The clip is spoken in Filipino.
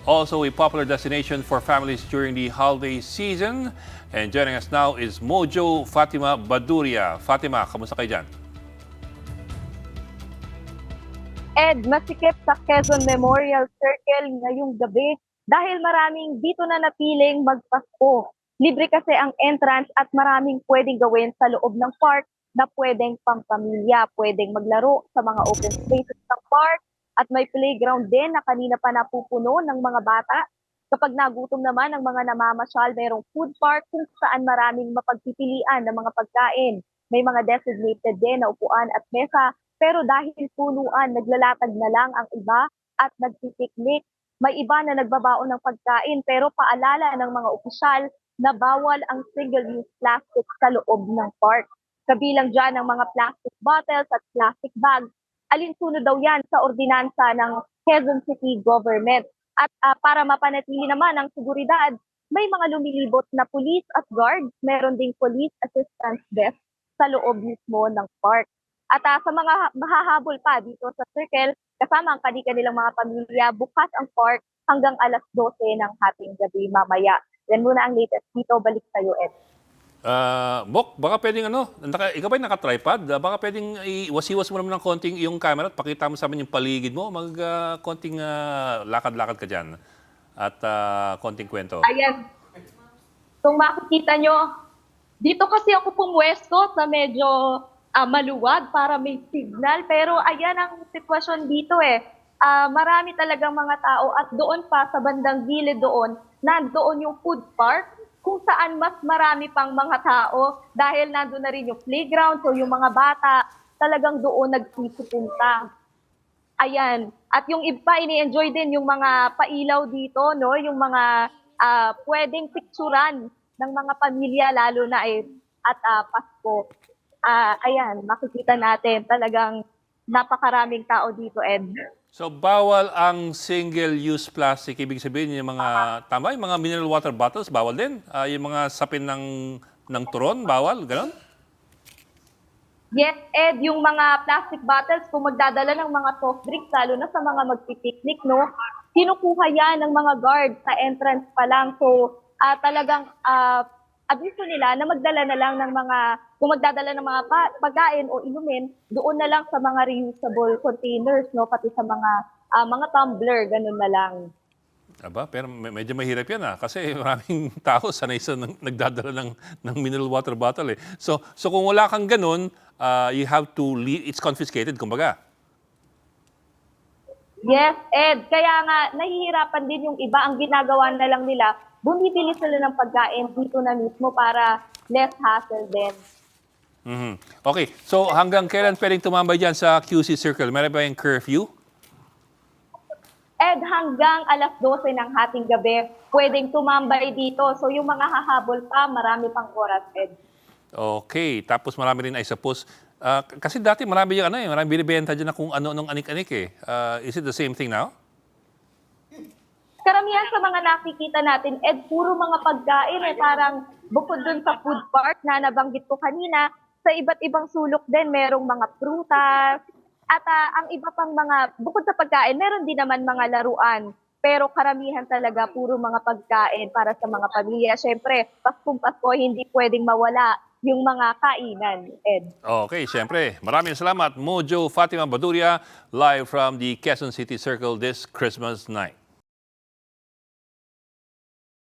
also a popular destination for families during the holiday season. And joining us now is Mojo Fatima Baduria. Fatima, kamusta kayo dyan? Ed, masikip sa Quezon Memorial Circle ngayong gabi dahil maraming dito na napiling magpasko. Libre kasi ang entrance at maraming pwedeng gawin sa loob ng park na pwedeng pampamilya, pwedeng maglaro sa mga open spaces ng park at may playground din na kanina pa napupuno ng mga bata. Kapag nagutom naman ang mga namamasyal, mayroong food park kung saan maraming mapagpipilian ng mga pagkain. May mga designated din na upuan at mesa. Pero dahil punuan, naglalatag na lang ang iba at nagpipiknik. May iba na nagbabaon ng pagkain pero paalala ng mga opisyal na bawal ang single-use plastic sa loob ng park. Kabilang dyan ang mga plastic bottles at plastic bags. Alinsunod daw yan sa ordinansa ng Quezon City Government. At para mapanatili naman ang seguridad, may mga lumilibot na police at guards. Meron ding police assistance desk sa loob mismo ng park. At sa mga mahahabol pa dito sa Circle, kasama ang kanilang mga pamilya, bukas ang park hanggang alas 12 ng hating gabi mamaya. Yan muna ang latest dito. Balik sa'yo, Ed. Bok, baka pwedeng ikaw ba naka-tripod? Baka pwedeng iwas-iwas mo naman ng konting yung camera at pakita mo sa amin yung paligid mo. Konting lakad-lakad ka dyan at konting kwento. Ayan. Kung makikita nyo, dito kasi ako pumwesto sa medyo maluwag para may signal. Pero ayan ang sitwasyon dito eh. Marami talagang mga tao at doon pa sa bandang gilid doon, nandoon yung food park kung saan mas marami pang mga tao dahil nandoon na rin yung playground. So yung mga bata talagang doon nagsipunta. Ayan. At yung iba, ini-enjoy din yung mga pailaw dito, no? Yung mga pwedeng picturan ng mga pamilya lalo na at Pasko. Ayan, makikita natin talagang napakaraming tao dito, Ed. So, bawal ang single-use plastic. Ibig sabihin, yung mga, tama, yung mga mineral water bottles, bawal din. Yung mga sapin ng turon, bawal, gano'n? Yes, Ed, yung mga plastic bottles, kung magdadala ng mga soft drinks, lalo na sa mga magpipiknik, no, kinukuha yan ng mga guard sa entrance pa lang. So, talagang abiso nila na magdala na lang ng mga, kung magdadala ng mga pagkain o inumin, doon na lang sa mga reusable containers, no, pati sa mga tumbler, ganun na lang. Aba, pero medyo mahirap yan kasi maraming tao sanay sa nagdadala ng mineral water bottle eh. So kung wala kang ganun, you have to leave, it's confiscated, kumbaga. Yes, Ed. Kaya nga, nahihirapan din yung iba. Ang ginagawa na lang nila, bumibili sila ng pagkain dito na mismo para less hassle din. Okay, so hanggang kailan pwedeng tumambay dyan sa QC Circle? Meron ba yung curfew? Ed, hanggang alas 12 ng hating gabi, pwedeng tumambay dito. So yung mga hahabol pa, marami pang oras, Ed. Okay, tapos marami rin I suppose. Kasi dati marami yung marami binibenta dyan na kung ano nung anik-anik eh. Is it the same thing now? Karamihan sa mga nakikita natin, Ed, puro mga pagkain eh. Parang bukod dun sa food park na nabanggit ko kanina, sa iba't ibang sulok din, merong mga prutas. At ang iba pang mga, bukod sa pagkain, meron din naman mga laruan. Pero karamihan talaga, puro mga pagkain para sa mga pamilya. Siyempre, Paskong Pasko, hindi pwedeng mawala yung mga kainan, Ed. Okay, siyempre. Maraming salamat, Mojo Fatima Baduria, live from the Quezon City Circle this Christmas night.